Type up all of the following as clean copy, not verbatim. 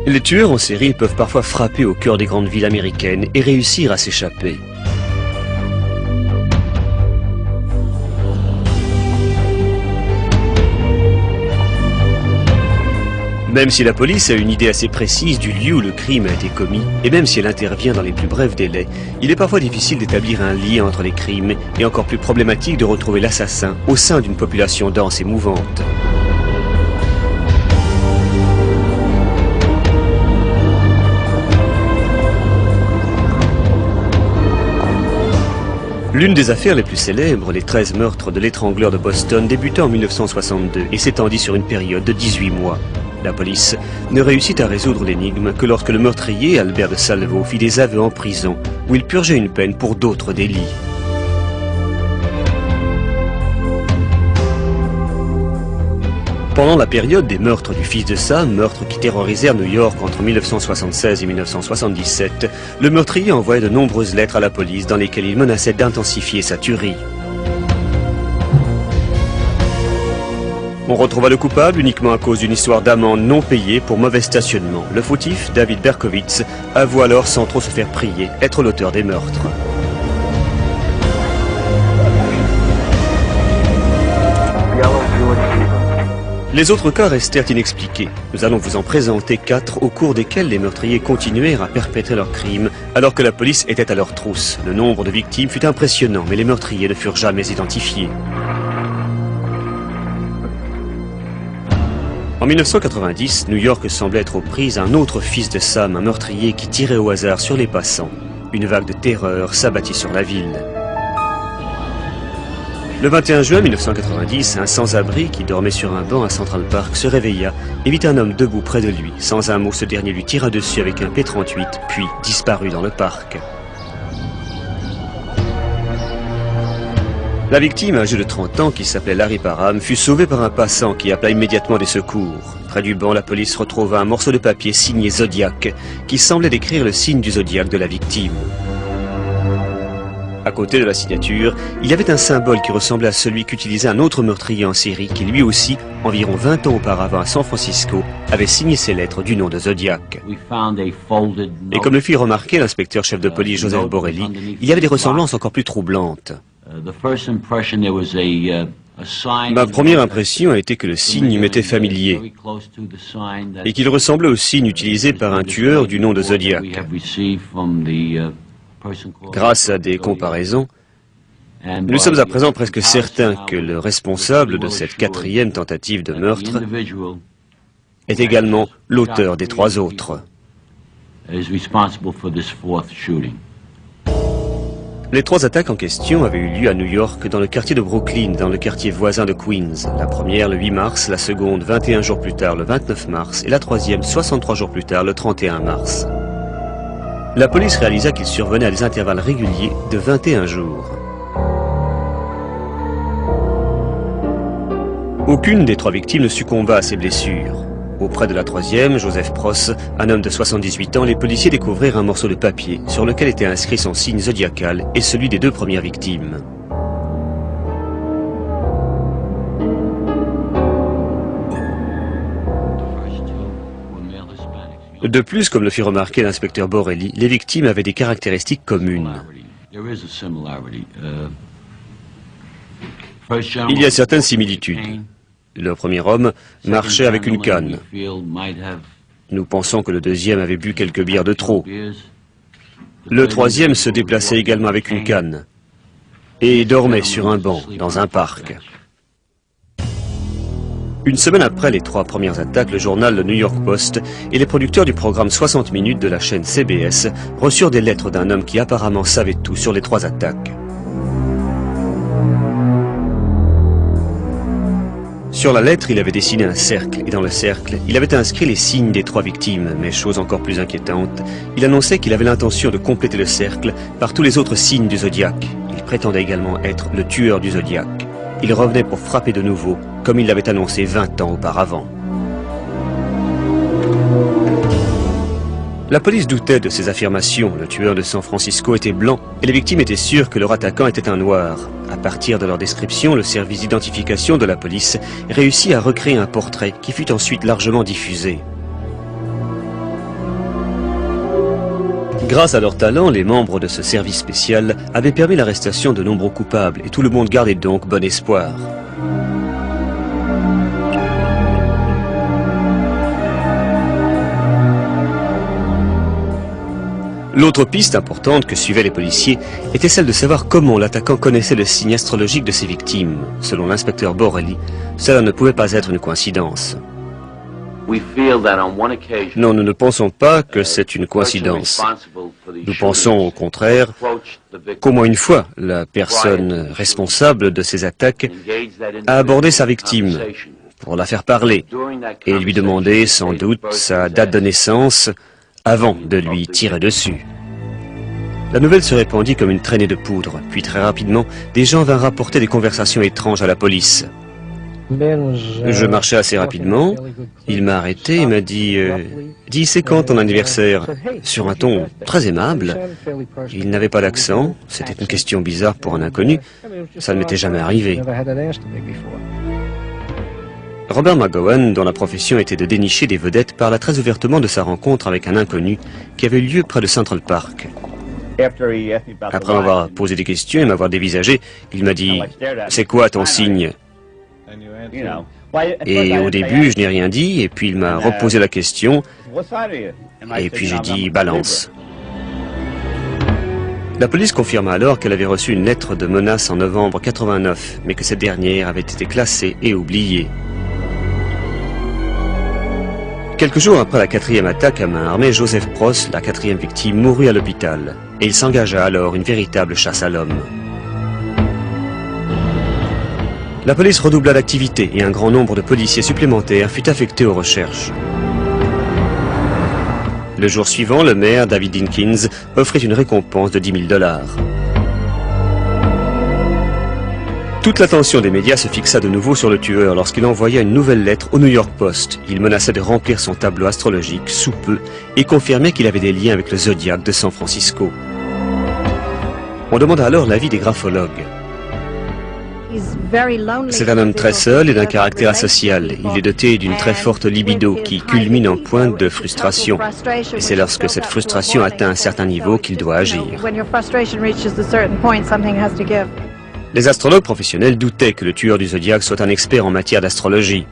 Les tueurs en série peuvent parfois frapper au cœur des grandes villes américaines et réussir à s'échapper. Même si la police a une idée assez précise du lieu où le crime a été commis, et même si elle intervient dans les plus brefs délais, il est parfois difficile d'établir un lien entre les crimes et encore plus problématique de retrouver l'assassin au sein d'une population dense et mouvante. L'une des affaires les plus célèbres, les 13 meurtres de l'étrangleur de Boston, débuta en 1962 et s'étendit sur une période de 18 mois. La police ne réussit à résoudre l'énigme que lorsque le meurtrier, Albert de Salvo, fit des aveux en prison, où il purgeait une peine pour d'autres délits. Pendant la période des meurtres du fils de Sam, meurtres qui terrorisèrent New York entre 1976 et 1977, le meurtrier envoyait de nombreuses lettres à la police dans lesquelles il menaçait d'intensifier sa tuerie. On retrouva le coupable uniquement à cause d'une histoire d'amende non payée pour mauvais stationnement. Le fautif, David Berkowitz, avoue alors sans trop se faire prier être l'auteur des meurtres. Les autres cas restèrent inexpliqués. Nous allons vous en présenter 4 au cours desquels les meurtriers continuèrent à perpétrer leurs crimes alors que la police était à leur trousse. Le nombre de victimes fut impressionnant, mais les meurtriers ne furent jamais identifiés. En 1990, New York semblait être aux prises à un autre fils de Sam, un meurtrier qui tirait au hasard sur les passants. Une vague de terreur s'abattit sur la ville. Le 21 juin 1990, un sans-abri qui dormait sur un banc à Central Park se réveilla et vit un homme debout près de lui. Sans un mot, ce dernier lui tira dessus avec un P38, puis disparut dans le parc. La victime, âgée de 30 ans, qui s'appelait Larry Parham, fut sauvée par un passant qui appela immédiatement des secours. Près du banc, la police retrouva un morceau de papier signé Zodiac, qui semblait décrire le signe du zodiaque de la victime. À côté de la signature, il y avait un symbole qui ressemblait à celui qu'utilisait un autre meurtrier en série qui lui aussi, environ 20 ans auparavant à San Francisco, avait signé ses lettres du nom de Zodiac. Et comme le fit remarquer l'inspecteur-chef de police Joseph Borelli, il y avait des ressemblances encore plus troublantes. Ma première impression a été que le signe m'était familier et qu'il ressemblait au signe utilisé par un tueur du nom de Zodiac. Grâce à des comparaisons, nous sommes à présent presque certains que le responsable de cette 4e tentative de meurtre est également l'auteur des 3 autres. Les 3 attaques en question avaient eu lieu à New York, dans le quartier de Brooklyn, dans le quartier voisin de Queens. La première le 8 mars, la seconde 21 jours plus tard le 29 mars et la troisième 63 jours plus tard le 31 mars. La police réalisa qu'il survenait à des intervalles réguliers de 21 jours. Aucune des 3 victimes ne succomba à ses blessures. Auprès de la troisième, Joseph Pross, un homme de 78 ans, les policiers découvrirent un morceau de papier sur lequel était inscrit son signe zodiacal et celui des 2 premières victimes. De plus, comme le fit remarquer l'inspecteur Borelli, les victimes avaient des caractéristiques communes. Il y a certaines similitudes. Le premier homme marchait avec une canne. Nous pensons que le deuxième avait bu quelques bières de trop. Le troisième se déplaçait également avec une canne et dormait sur un banc dans un parc. Une semaine après les 3 premières attaques, le journal New York Post et les producteurs du programme 60 minutes de la chaîne CBS reçurent des lettres d'un homme qui apparemment savait tout sur les 3 attaques. Sur la lettre, il avait dessiné un cercle, et dans le cercle, il avait inscrit les signes des 3 victimes. Mais chose encore plus inquiétante, il annonçait qu'il avait l'intention de compléter le cercle par tous les autres signes du zodiaque. Il prétendait également être le tueur du zodiaque. Il revenait pour frapper de nouveau, comme il l'avait annoncé 20 ans auparavant. La police doutait de ces affirmations. Le tueur de San Francisco était blanc et les victimes étaient sûres que leur attaquant était un noir. À partir de leur description, le service d'identification de la police réussit à recréer un portrait qui fut ensuite largement diffusé. Grâce à leur talent, les membres de ce service spécial avaient permis l'arrestation de nombreux coupables et tout le monde gardait donc bon espoir. L'autre piste importante que suivaient les policiers était celle de savoir comment l'attaquant connaissait le signe astrologique de ses victimes. Selon l'inspecteur Borelli, cela ne pouvait pas être une coïncidence. Non, nous ne pensons pas que c'est une coïncidence. Nous pensons au contraire qu'au moins une fois, la personne responsable de ces attaques a abordé sa victime pour la faire parler et lui demander sans doute sa date de naissance avant de lui tirer dessus. La nouvelle se répandit comme une traînée de poudre, puis très rapidement, des gens vinrent rapporter des conversations étranges à la police. Je marchais assez rapidement, il m'a arrêté et m'a dit « Dis, c'est quand ton anniversaire ?» sur un ton très aimable. Il n'avait pas d'accent, c'était une question bizarre pour un inconnu, ça ne m'était jamais arrivé. Robert McGowan, dont la profession était de dénicher des vedettes, parla très ouvertement de sa rencontre avec un inconnu qui avait eu lieu près de Central Park. Après m'avoir posé des questions et m'avoir dévisagé, il m'a dit « C'est quoi ton signe ?» Et au début, je n'ai rien dit, et puis il m'a reposé la question, et puis j'ai dit « Balance ». La police confirma alors qu'elle avait reçu une lettre de menace en novembre 89, mais que cette dernière avait été classée et oubliée. Quelques jours après la 4e attaque à main armée, Joseph Pross, la 4e victime, mourut à l'hôpital, et il s'engagea alors une véritable chasse à l'homme. La police redoubla d'activité et un grand nombre de policiers supplémentaires fut affecté aux recherches. Le jour suivant, le maire, David Dinkins, offrit une récompense de $10 000. Toute l'attention des médias se fixa de nouveau sur le tueur lorsqu'il envoya une nouvelle lettre au New York Post. Il menaçait de remplir son tableau astrologique sous peu et confirmait qu'il avait des liens avec le Zodiac de San Francisco. On demanda alors l'avis des graphologues. C'est un homme très seul et d'un caractère asocial. Il est doté d'une très forte libido qui culmine en pointe de frustration. Et c'est lorsque cette frustration atteint un certain niveau qu'il doit agir. Les astrologues professionnels doutaient que le tueur du Zodiac soit un expert en matière d'astrologie.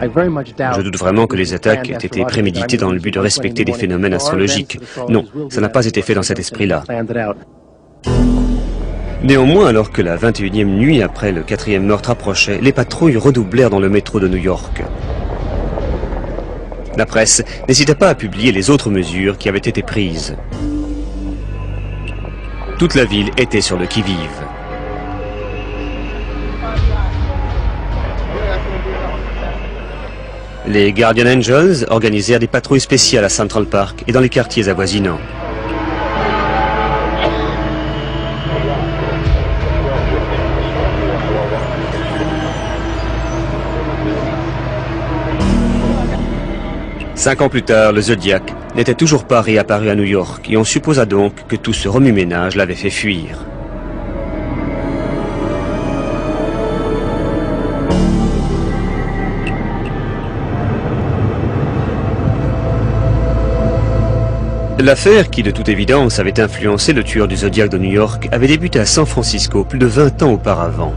Je doute vraiment que les attaques aient été préméditées dans le but de respecter des phénomènes astrologiques. Non, ça n'a pas été fait dans cet esprit-là. Néanmoins, alors que la 21e nuit après le 4e meurtre approchait, les patrouilles redoublèrent dans le métro de New York. La presse n'hésitait pas à publier les autres mesures qui avaient été prises. Toute la ville était sur le qui-vive. Les Guardian Angels organisèrent des patrouilles spéciales à Central Park et dans les quartiers avoisinants. Cinq ans plus tard, le Zodiac n'était toujours pas réapparu à New York et on supposa donc que tout ce remue-ménage l'avait fait fuir. L'affaire qui, de toute évidence, avait influencé le tueur du Zodiac de New York avait débuté à San Francisco plus de 20 ans auparavant.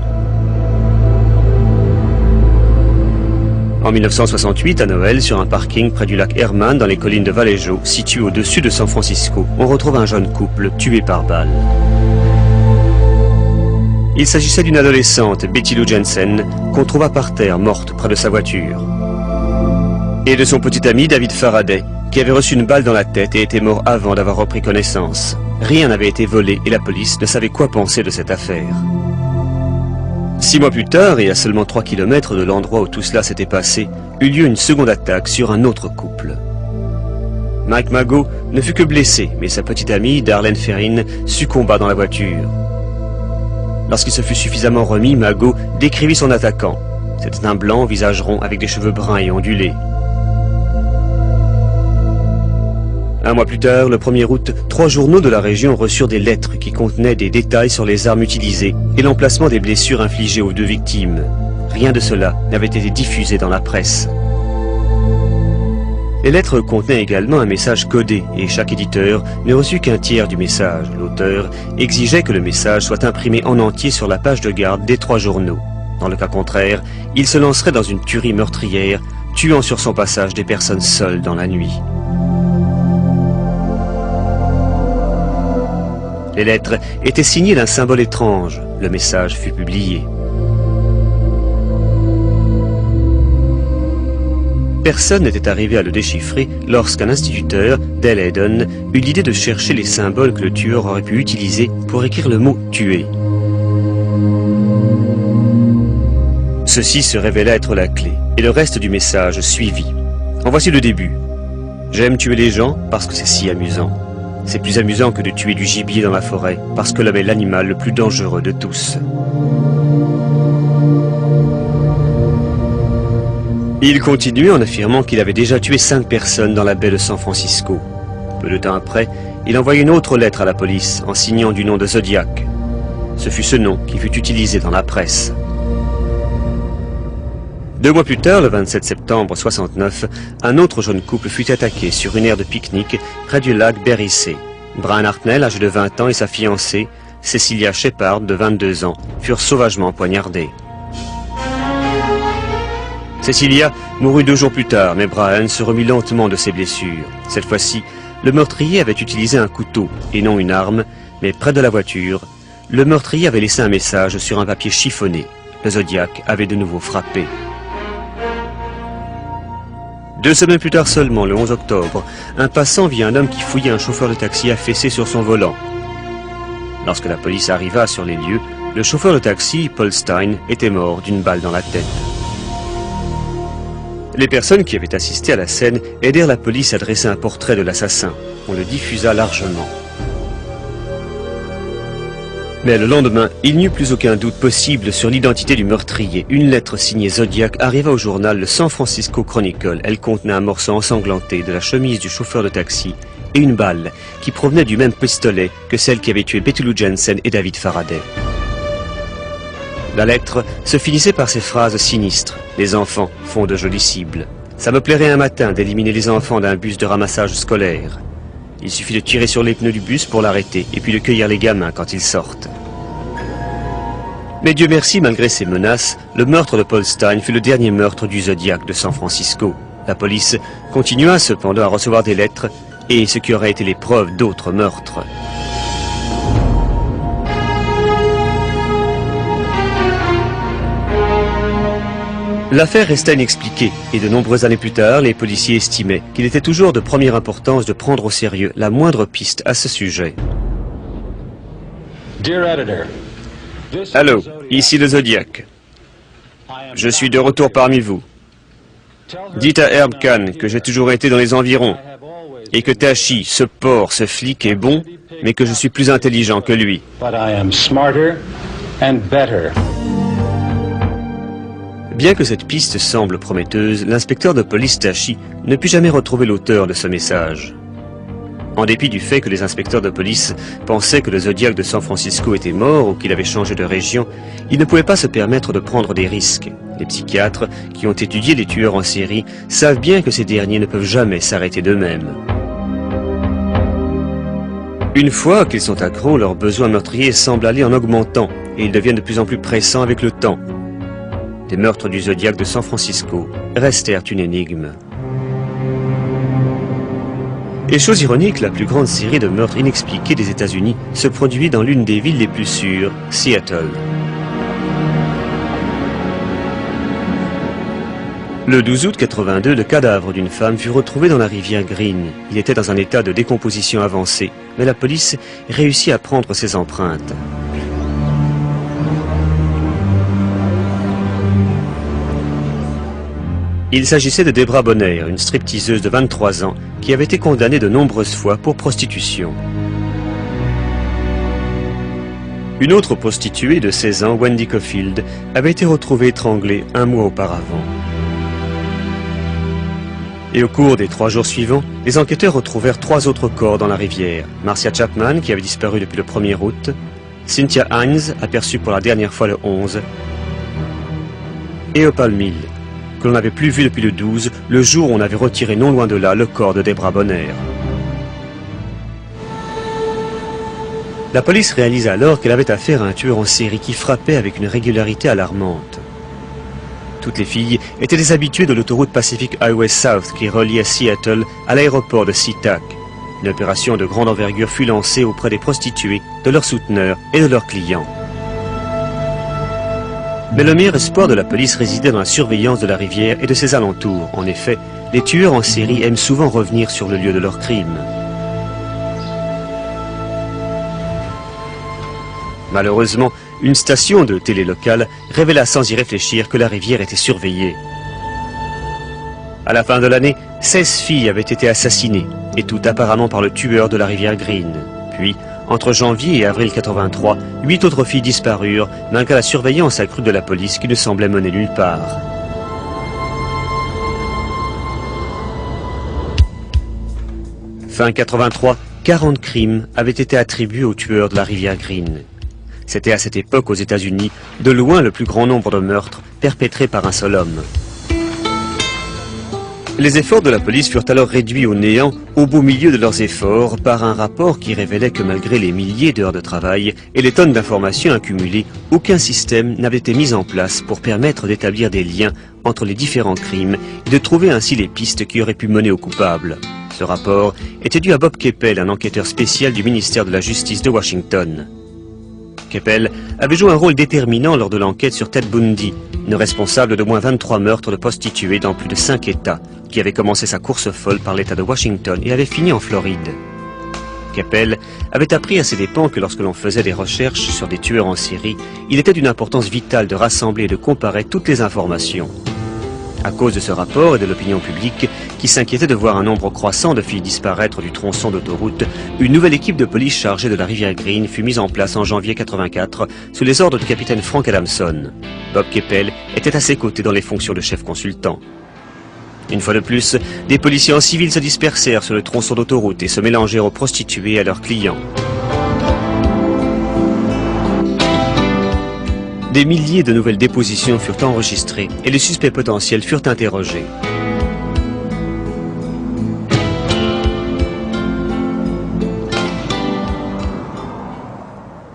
En 1968, à Noël, sur un parking près du lac Herman, dans les collines de Vallejo, situé au-dessus de San Francisco, on retrouve un jeune couple tué par balle. Il s'agissait d'une adolescente, Betty Lou Jensen, qu'on trouva par terre, morte près de sa voiture. Et de son petit ami, David Faraday, qui avait reçu une balle dans la tête et était mort avant d'avoir repris connaissance. Rien n'avait été volé et la police ne savait quoi penser de cette affaire. 6 mois plus tard, et à seulement 3 km de l'endroit où tout cela s'était passé, eut lieu une seconde attaque sur un autre couple. Mike Mago ne fut que blessé, mais sa petite amie, Darlene Ferrin, succomba dans la voiture. Lorsqu'il se fut suffisamment remis, Mago décrivit son attaquant. C'était un blanc, visage rond, avec des cheveux bruns et ondulés. Un mois plus tard, le 1er août, 3 journaux de la région reçurent des lettres qui contenaient des détails sur les armes utilisées et l'emplacement des blessures infligées aux 2 victimes. Rien de cela n'avait été diffusé dans la presse. Les lettres contenaient également un message codé et chaque éditeur ne reçut qu'un tiers du message. L'auteur exigeait que le message soit imprimé en entier sur la page de garde des 3 journaux. Dans le cas contraire, il se lancerait dans une tuerie meurtrière, tuant sur son passage des personnes seules dans la nuit. Les lettres étaient signées d'un symbole étrange. Le message fut publié. Personne n'était arrivé à le déchiffrer lorsqu'un instituteur, Dale Hayden, eut l'idée de chercher les symboles que le tueur aurait pu utiliser pour écrire le mot « tuer ». Ceci se révéla être la clé, et le reste du message suivit. En voici le début. « J'aime tuer les gens parce que c'est si amusant. C'est plus amusant que de tuer du gibier dans la forêt, parce que l'homme est l'animal le plus dangereux de tous. » Il continuait en affirmant qu'il avait déjà tué 5 personnes dans la baie de San Francisco. Peu de temps après, il envoya une autre lettre à la police en signant du nom de Zodiac. Ce fut ce nom qui fut utilisé dans la presse. 2 mois plus tard, le 27 septembre 69, un autre jeune couple fut attaqué sur une aire de pique-nique près du lac Berryssé. Brian Hartnell, âgé de 20 ans, et sa fiancée, Cecilia Shepard, de 22 ans, furent sauvagement poignardés. Cecilia mourut 2 jours plus tard, mais Brian se remit lentement de ses blessures. Cette fois-ci, le meurtrier avait utilisé un couteau et non une arme, mais près de la voiture, le meurtrier avait laissé un message sur un papier chiffonné. Le Zodiac avait de nouveau frappé. 2 semaines plus tard seulement, le 11 octobre, un passant vit un homme qui fouillait un chauffeur de taxi affaissé sur son volant. Lorsque la police arriva sur les lieux, le chauffeur de taxi, Paul Stein, était mort d'une balle dans la tête. Les personnes qui avaient assisté à la scène aidèrent la police à dresser un portrait de l'assassin. On le diffusa largement. Mais le lendemain, il n'y eut plus aucun doute possible sur l'identité du meurtrier. Une lettre signée Zodiac arriva au journal le San Francisco Chronicle. Elle contenait un morceau ensanglanté de la chemise du chauffeur de taxi et une balle qui provenait du même pistolet que celle qui avait tué Betty Lou Jensen et David Faraday. La lettre se finissait par ces phrases sinistres. « Les enfants font de jolies cibles. Ça me plairait un matin d'éliminer les enfants d'un bus de ramassage scolaire. Il suffit de tirer sur les pneus du bus pour l'arrêter et puis de cueillir les gamins quand ils sortent. » Mais Dieu merci, malgré ces menaces, le meurtre de Paul Stein fut le dernier meurtre du Zodiac de San Francisco. La police continua cependant à recevoir des lettres et ce qui aurait été les preuves d'autres meurtres. L'affaire resta inexpliquée et de nombreuses années plus tard, les policiers estimaient qu'il était toujours de première importance de prendre au sérieux la moindre piste à ce sujet. Allô, ici le Zodiac. Je suis de retour parmi vous. Dites à Herb Kahn que j'ai toujours été dans les environs et que Tashi, ce porc, ce flic est bon, mais que je suis plus intelligent que lui. Bien que cette piste semble prometteuse, l'inspecteur de police Tashi ne put jamais retrouver l'auteur de ce message. En dépit du fait que les inspecteurs de police pensaient que le Zodiac de San Francisco était mort ou qu'il avait changé de région, ils ne pouvaient pas se permettre de prendre des risques. Les psychiatres qui ont étudié les tueurs en série savent bien que ces derniers ne peuvent jamais s'arrêter d'eux-mêmes. Une fois qu'ils sont accros, leurs besoins meurtriers semblent aller en augmentant et ils deviennent de plus en plus pressants avec le temps. Les meurtres du Zodiac de San Francisco restèrent une énigme. Et chose ironique, la plus grande série de meurtres inexpliqués des États-Unis se produit dans l'une des villes les plus sûres, Seattle. Le 12 août 82, le cadavre d'une femme fut retrouvé dans la rivière Green. Il était dans un état de décomposition avancé, mais la police réussit à prendre ses empreintes. Il s'agissait de Debra Bonner, une stripteaseuse de 23 ans qui avait été condamnée de nombreuses fois pour prostitution. Une autre prostituée de 16 ans, Wendy Caulfield, avait été retrouvée étranglée un mois auparavant. Et au cours des 3 jours suivants, les enquêteurs retrouvèrent 3 autres corps dans la rivière. Marcia Chapman, qui avait disparu depuis le 1er août, Cynthia Hines, aperçue pour la dernière fois le 11, et Opal Mill. que l'on n'avait plus vu depuis le 12, le jour où on avait retiré non loin de là le corps de Debra Bonner. La police réalisa alors qu'elle avait affaire à un tueur en série qui frappait avec une régularité alarmante. Toutes les filles étaient des habituées de l'autoroute Pacific Highway South qui reliait Seattle à l'aéroport de SeaTac. Une opération de grande envergure fut lancée auprès des prostituées, de leurs souteneurs et de leurs clients. Mais le meilleur espoir de la police résidait dans la surveillance de la rivière et de ses alentours. En effet, les tueurs en série aiment souvent revenir sur le lieu de leur crime. Malheureusement, une station de télé locale révéla sans y réfléchir que la rivière était surveillée. À la fin de l'année, 16 filles avaient été assassinées, et toutes apparemment par le tueur de la rivière Green. Puis, entre janvier et avril 83, 8 autres filles disparurent, malgré la surveillance accrue de la police qui ne semblait mener nulle part. Fin 83, 40 crimes avaient été attribués au tueur de la rivière Green. C'était à cette époque aux États-Unis, de loin le plus grand nombre de meurtres perpétrés par un seul homme. Les efforts de la police furent alors réduits au néant au beau milieu de leurs efforts par un rapport qui révélait que malgré les milliers d'heures de travail et les tonnes d'informations accumulées, aucun système n'avait été mis en place pour permettre d'établir des liens entre les différents crimes et de trouver ainsi les pistes qui auraient pu mener aux coupables. Ce rapport était dû à Bob Keppel, un enquêteur spécial du ministère de la Justice de Washington. Keppel avait joué un rôle déterminant lors de l'enquête sur Ted Bundy, le responsable d'au moins 23 meurtres de prostituées dans plus de 5 États, qui avait commencé sa course folle par l'État de Washington et avait fini en Floride. Keppel avait appris à ses dépens que lorsque l'on faisait des recherches sur des tueurs en série, il était d'une importance vitale de rassembler et de comparer toutes les informations. À cause de ce rapport et de l'opinion publique, qui s'inquiétait de voir un nombre croissant de filles disparaître du tronçon d'autoroute, une nouvelle équipe de police chargée de la rivière Green fut mise en place en janvier 84 sous les ordres du capitaine Frank Adamson. Bob Keppel était à ses côtés dans les fonctions de chef consultant. Une fois de plus, des policiers en civil se dispersèrent sur le tronçon d'autoroute et se mélangèrent aux prostituées et à leurs clients. Des milliers de nouvelles dépositions furent enregistrées et les suspects potentiels furent interrogés.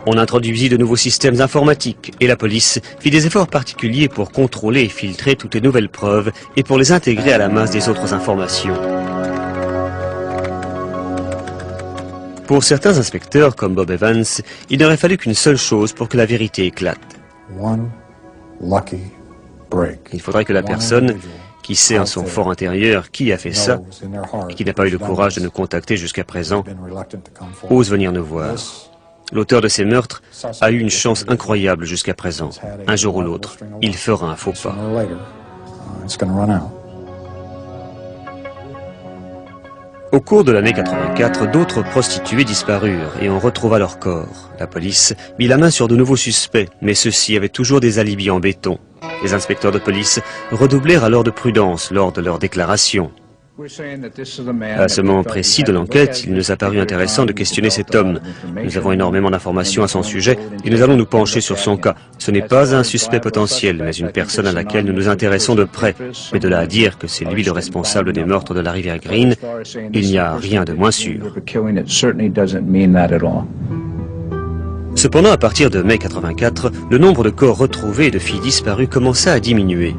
On introduisit de nouveaux systèmes informatiques et la police fit des efforts particuliers pour contrôler et filtrer toutes les nouvelles preuves et pour les intégrer à la masse des autres informations. Pour certains inspecteurs comme Bob Evans, il n'aurait fallu qu'une seule chose pour que la vérité éclate. Il faudrait que la personne qui sait en son fort intérieur qui a fait ça et qui n'a pas eu le courage de nous contacter jusqu'à présent ose venir nous voir. L'auteur de ces meurtres a eu une chance incroyable jusqu'à présent. Un jour ou l'autre, il fera un faux pas. Au cours de l'année 84, d'autres prostituées disparurent et on retrouva leur corps. La police mit la main sur de nouveaux suspects, mais ceux-ci avaient toujours des alibis en béton. Les inspecteurs de police redoublèrent alors de prudence lors de leurs déclarations. À ce moment précis de l'enquête, il nous a paru intéressant de questionner cet homme. Nous avons énormément d'informations à son sujet et nous allons nous pencher sur son cas. Ce n'est pas un suspect potentiel, mais une personne à laquelle nous nous intéressons de près. Mais de là à dire que c'est lui le responsable des meurtres de la rivière Green, il n'y a rien de moins sûr. Cependant, à partir de mai 84, le nombre de corps retrouvés et de filles disparues commença à diminuer.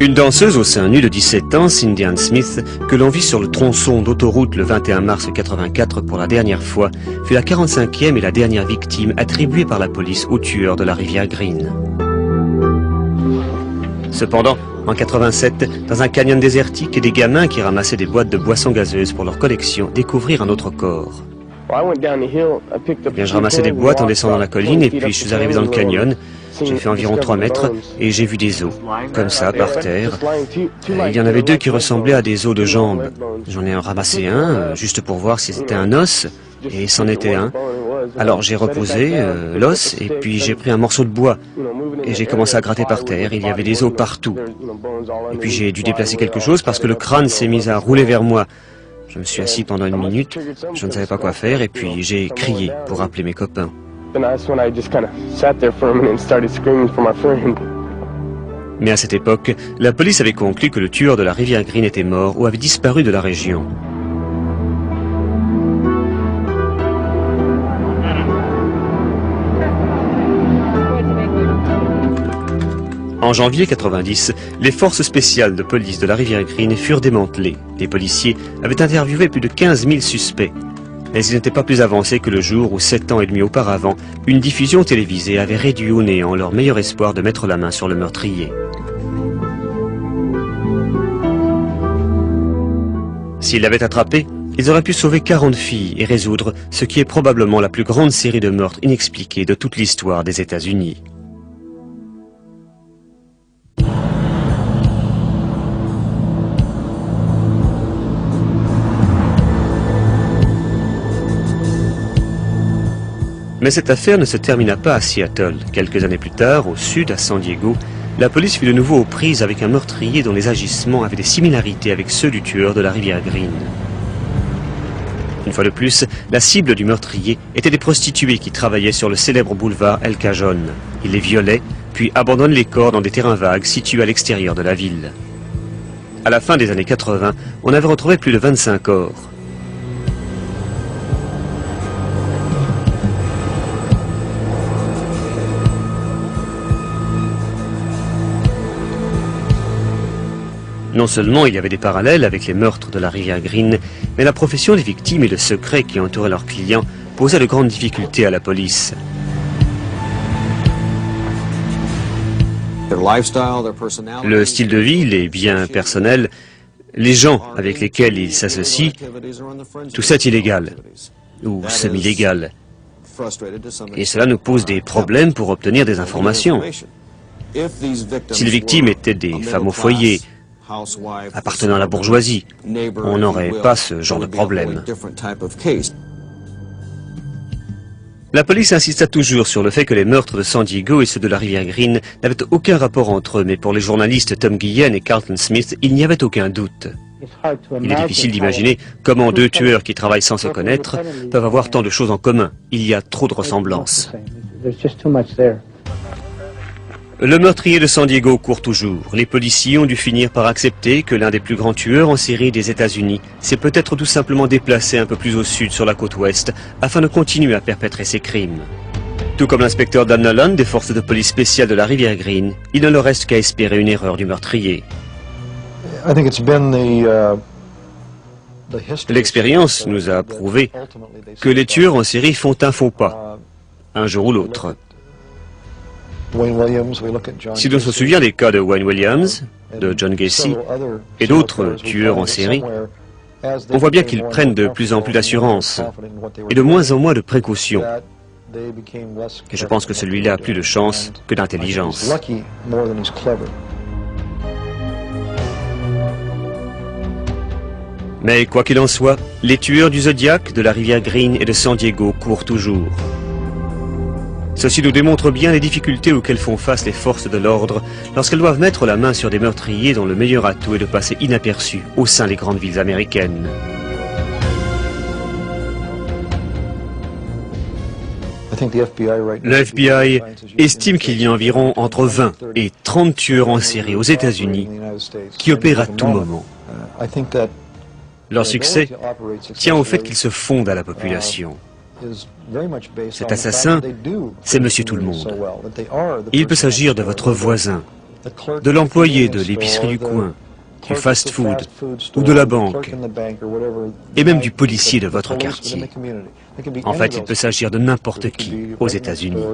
Une danseuse au sein nu de 17 ans, Cindy Ann Smith, que l'on vit sur le tronçon d'autoroute le 21 mars 84 pour la dernière fois, fut la 45e et la dernière victime attribuée par la police au tueur de la rivière Green. Cependant, en 87, dans un canyon désertique, des gamins qui ramassaient des boîtes de boissons gazeuses pour leur collection découvrirent un autre corps. Je ramassais des boîtes en descendant la colline et puis je suis arrivé dans le canyon. J'ai fait environ 3 mètres et j'ai vu des os, comme ça, par terre. Il y en avait 2 qui ressemblaient à des os de jambes. J'en ai ramassé un, juste pour voir si c'était un os, et c'en était un. Alors j'ai reposé l'os et puis j'ai pris un morceau de bois et j'ai commencé à gratter par terre. Il y avait des os partout. Et puis j'ai dû déplacer quelque chose parce que le crâne s'est mis à rouler vers moi. Je me suis assis pendant 1 minute, je ne savais pas quoi faire et puis j'ai crié pour appeler mes copains. Mais à cette époque, la police avait conclu que le tueur de la rivière Green était mort ou avait disparu de la région. En janvier 90, les forces spéciales de police de la rivière Green furent démantelées. Les policiers avaient interviewé plus de 15 000 suspects. Mais ils n'étaient pas plus avancés que le jour où, 7 ans et demi auparavant, une diffusion télévisée avait réduit au néant leur meilleur espoir de mettre la main sur le meurtrier. S'ils l'avaient attrapé, ils auraient pu sauver 40 filles et résoudre ce qui est probablement la plus grande série de meurtres inexpliqués de toute l'histoire des États-Unis. Mais cette affaire ne se termina pas à Seattle. Quelques années plus tard, au sud, à San Diego, la police fut de nouveau aux prises avec un meurtrier dont les agissements avaient des similarités avec ceux du tueur de la rivière Green. Une fois de plus, la cible du meurtrier était des prostituées qui travaillaient sur le célèbre boulevard El Cajon. Il les violait, puis abandonne les corps dans des terrains vagues situés à l'extérieur de la ville. À la fin des années 80, on avait retrouvé plus de 25 corps. Non seulement il y avait des parallèles avec les meurtres de la rivière Green, mais la profession des victimes et le secret qui entourait leurs clients posaient de grandes difficultés à la police. Le style de vie, les biens personnels, les gens avec lesquels ils s'associent, tout ça est illégal ou semi-légal. Et cela nous pose des problèmes pour obtenir des informations. Si les victimes étaient des femmes au foyer, appartenant à la bourgeoisie, on n'aurait pas ce genre de problème. La police insista toujours sur le fait que les meurtres de San Diego et ceux de la rivière Green n'avaient aucun rapport entre eux, mais pour les journalistes Tom Guillen et Carlton Smith, il n'y avait aucun doute. Il est difficile d'imaginer comment deux tueurs qui travaillent sans se connaître peuvent avoir tant de choses en commun. Il y a trop de ressemblances. Le meurtrier de San Diego court toujours. Les policiers ont dû finir par accepter que l'un des plus grands tueurs en série des États-Unis s'est peut-être tout simplement déplacé un peu plus au sud sur la côte ouest afin de continuer à perpétrer ses crimes. Tout comme l'inspecteur Dan Nolan des forces de police spéciales de la rivière Green, il ne leur reste qu'à espérer une erreur du meurtrier. L'expérience nous a prouvé que les tueurs en série font un faux pas, un jour ou l'autre. Si l'on se souvient des cas de Wayne Williams, de John Gacy et d'autres tueurs en série, on voit bien qu'ils prennent de plus en plus d'assurance et de moins en moins de précautions. Et je pense que celui-là a plus de chance que d'intelligence. Mais quoi qu'il en soit, les tueurs du Zodiac, de la rivière Green et de San Diego courent toujours. Ceci nous démontre bien les difficultés auxquelles font face les forces de l'ordre lorsqu'elles doivent mettre la main sur des meurtriers dont le meilleur atout est de passer inaperçus au sein des grandes villes américaines. Le FBI estime qu'il y a environ entre 20 et 30 tueurs en série aux États-Unis qui opèrent à tout moment. Leur succès tient au fait qu'ils se fondent à la population. Cet assassin, c'est Monsieur Tout-le-Monde. Il peut s'agir de votre voisin, de l'employé de l'épicerie du coin, du fast-food ou de la banque, et même du policier de votre quartier. En fait, il peut s'agir de n'importe qui aux États-Unis.